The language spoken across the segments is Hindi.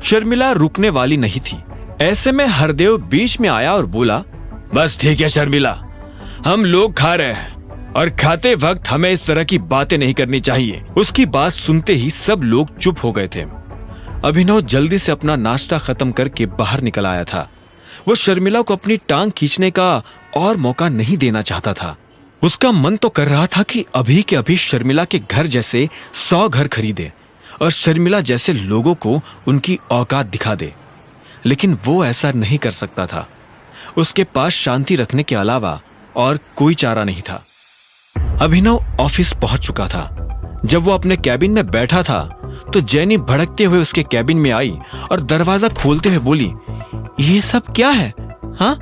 शर्मिला रुकने वाली नहीं थी। ऐसे में हरदेव बीच में आया और बोला, बस ठीक है शर्मिला, हम लोग खा रहे हैं और खाते वक्त हमें इस तरह की बातें नहीं करनी चाहिए। उसकी बात सुनते ही सब लोग चुप हो गए थे। अभिनव जल्दी से अपना नाश्ता खत्म करके बाहर निकल आया था। वो शर्मिला को अपनी टांग खींचने का और मौका नहीं देना चाहता था। उसका मन तो कर रहा था कि अभी के अभी शर्मिला के घर जैसे 100 घर खरीदे और शर्मिला जैसे लोगों को उनकी औकात दिखा दे, लेकिन वो ऐसा नहीं कर सकता था। उसके पास शांति रखने के अलावा और कोई चारा नहीं था। अभिनव ऑफिस पहुंच चुका था। जब वो अपने कैबिन में बैठा था तो जेनी भड़कते हुए उसके कैबिन में आई और दरवाजा खोलते हुए बोली, ये सब क्या है? हाँ?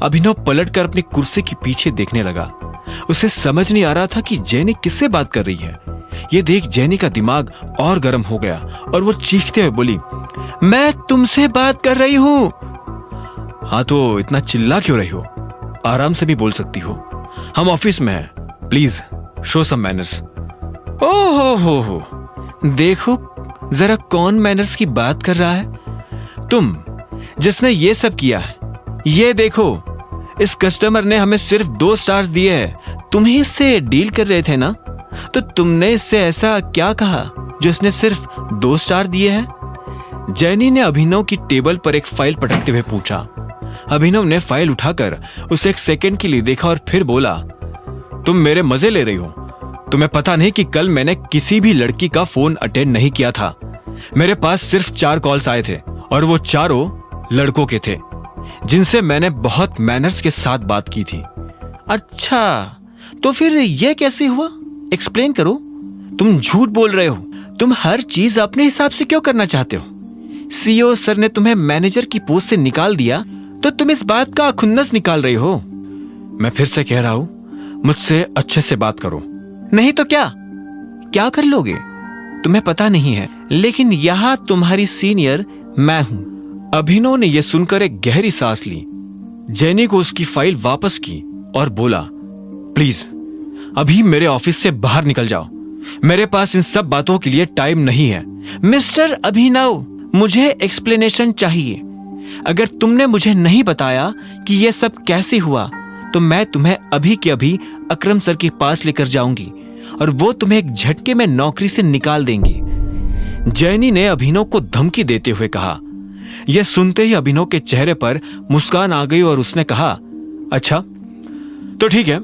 अभिनव पलटकर अपनी कुर्सी के पीछे देखने लगा। उसे समझ नहीं आ रहा था कि जेनी किससे बात कर रही है। ये देख जेनी का दिमाग और गर्म हो गया और वो चीखते हुए बोली, मैं तुमसे बात कर रही हूं। हाँ तो इतना चिल्ला क्यों रही हो? आराम से भी बोल सकती हो। हम ऑफिस में हैं, प्लीज शो सम मैनर्स। ओहो हो, देखो जरा कौन मैनर्स की बात कर रहा है? तुम जिसने ये सब किया है। ये देखो, इस कस्टमर ने हमें सिर्फ 2 स्टार्स दिए हैं। तुम ही इससे डील कर रहे थे ना, तो तुमने इससे ऐसा क्या कहा जो इसने सिर्फ 2 स्टार दिए हैं? जेनी ने अभिनव की टेबल पर एक फाइल पटकते हुए पूछा। अभिनव ने फाइल उठाकर उसे एक सेकंड के लिए देखा और फिर बोला, तुम मेरे मजे ले रही हो? तुम्हें पता नहीं कि कल मैंने किसी भी लड़की का फोन अटेंड नहीं किया था। मेरे पास सिर्फ 4 कॉल्स आए थे और वो चारों लड़कों के थे जिनसे मैंने बहुत मैनर्स के साथ बात की थी। अच्छा, तो फिर ये कैसे हुआ? एक्सप्लेन करो। तुम झूठ बोल रहे हो। तुम हर चीज अपने हिसाब से क्यों करना चाहते हो? सीईओ सर ने तुम्हें मैनेजर की पोस्ट से निकाल दिया तो तुम इस बात का खुन्नस निकाल रही हो। मैं फिर से कह रहा हूं, मुझसे अच्छे से बात करो। नहीं तो क्या कर लोगे? तुम्हें पता नहीं है, लेकिन यहां तुम्हारी सीनियर मैं हूं। अभिनव ने यह सुनकर एक गहरी सांस ली। जेनी को उसकी फाइल वापस की और बोला, प्लीज अभी मेरे ऑफिस से बाहर निकल जाओ। मेरे पास इन सब बातों के लिए टाइम नहीं है। मिस्टर अभिनव, मुझे एक्सप्लेनेशन चाहिए। अगर तुमने मुझे नहीं बताया कि यह सब कैसे हुआ तो मैं तुम्हें अभी के अभी अकरम सर के पास लेकर जाऊंगी और वो तुम्हें एक झटके में नौकरी से निकाल देंगी। जेनी ने अभिनव को धमकी देते हुए कहा। यह सुनते ही अभिनव के चेहरे पर मुस्कान आ गई और उसने कहा, अच्छा तो ठीक है,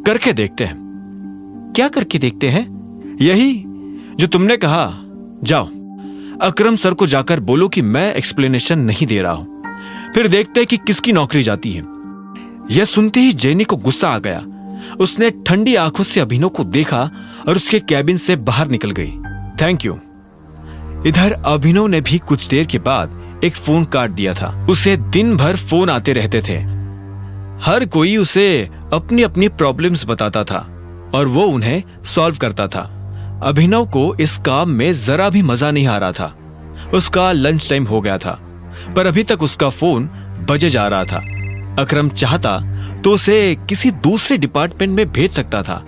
करके देखते हैं। क्या करके देखते हैं? यही जो तुमने कहा। जाओ अकरम सर को जाकर बोलो कि मैं एक्सप्लेनेशन नहीं दे रहा हूं, फिर देखते हैं कि किसकी नौकरी जाती है। यह सुनते ही जेनी को गुस्सा आ गया। उसने ठंडी आंखों से अभिनव को देखा और उसके कैबिन से बाहर निकल गई। Thank you. इधर अभिनव ने भी कुछ देर के बाद एक फोन काट दिया था। उसे दिन भर फोन आते रहते थे। हर कोई उसे अपनी अपनी प्रॉब्लम्स बताता था और वो उन्हें सॉल्व करता था। अभिनव को इस काम में जरा भी मजा नहीं आ रहा था। उसका लंच टाइम हो गया था पर अभी तक उसका फोन बजे जा रहा था। अकरम चाहता तो उसे किसी दूसरे डिपार्टमेंट में भेज सकता था,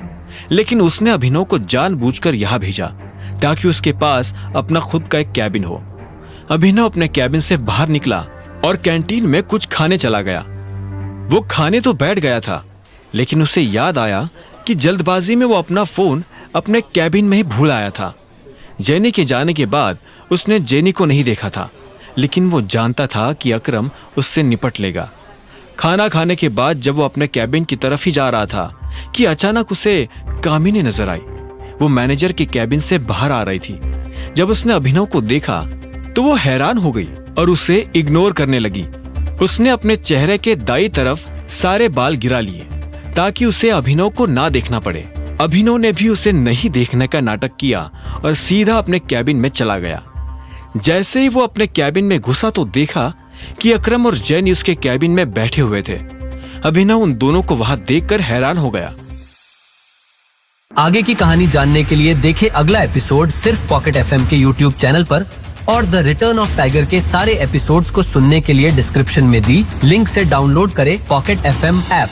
लेकिन उसने अभिनव को जानबूझकर यहां भेजा ताकि उसके पास अपना खुद का एक कैबिन हो। अभिनव अपने कैबिन से बाहर निकला और कैंटीन में कुछ खाने चला गया। वो खाने तो बैठ गया था, लेकिन उसे याद आया कि जल्दबाजी में वो अपना फोन अपने कैबिन में ही भूल आया था। जेनी के जाने के बाद उसने जेनी को नहीं देखा था, लेकिन वो जानता था कि अकरम उससे निपट लेगा। खाना खाने के बाद जब वो अपने कैबिन की तरफ ही जा रहा था कि अचानक उसे कामिनी नजर आई। वो मैनेजर के कैबिन से बाहर आ रही थी। जब उसने अभिनव को देखा तो वो हैरान हो गई और उसे इग्नोर करने लगी। उसने अपने चेहरे के दाईं तरफ सारे बाल गिरा लिए ताकि उसे अभिनव को ना देखना पड़े। अभिनव ने भी उसे नहीं देखने का नाटक किया और सीधा अपने कैबिन में चला गया। जैसे ही वो अपने कैबिन में घुसा तो देखा कि अकरम और जेनी उसके कैबिन में बैठे हुए थे। अभिनव उन दोनों को वहां देखकर हैरान हो गया। आगे की कहानी जानने के लिए देखें अगला एपिसोड सिर्फ पॉकेट एफएम के यूट्यूब चैनल पर और द रिटर्न ऑफ टाइगर के सारे एपिसोड्स को सुनने के लिए डिस्क्रिप्शन में दी लिंक से डाउनलोड करें पॉकेट एफएम ऐप।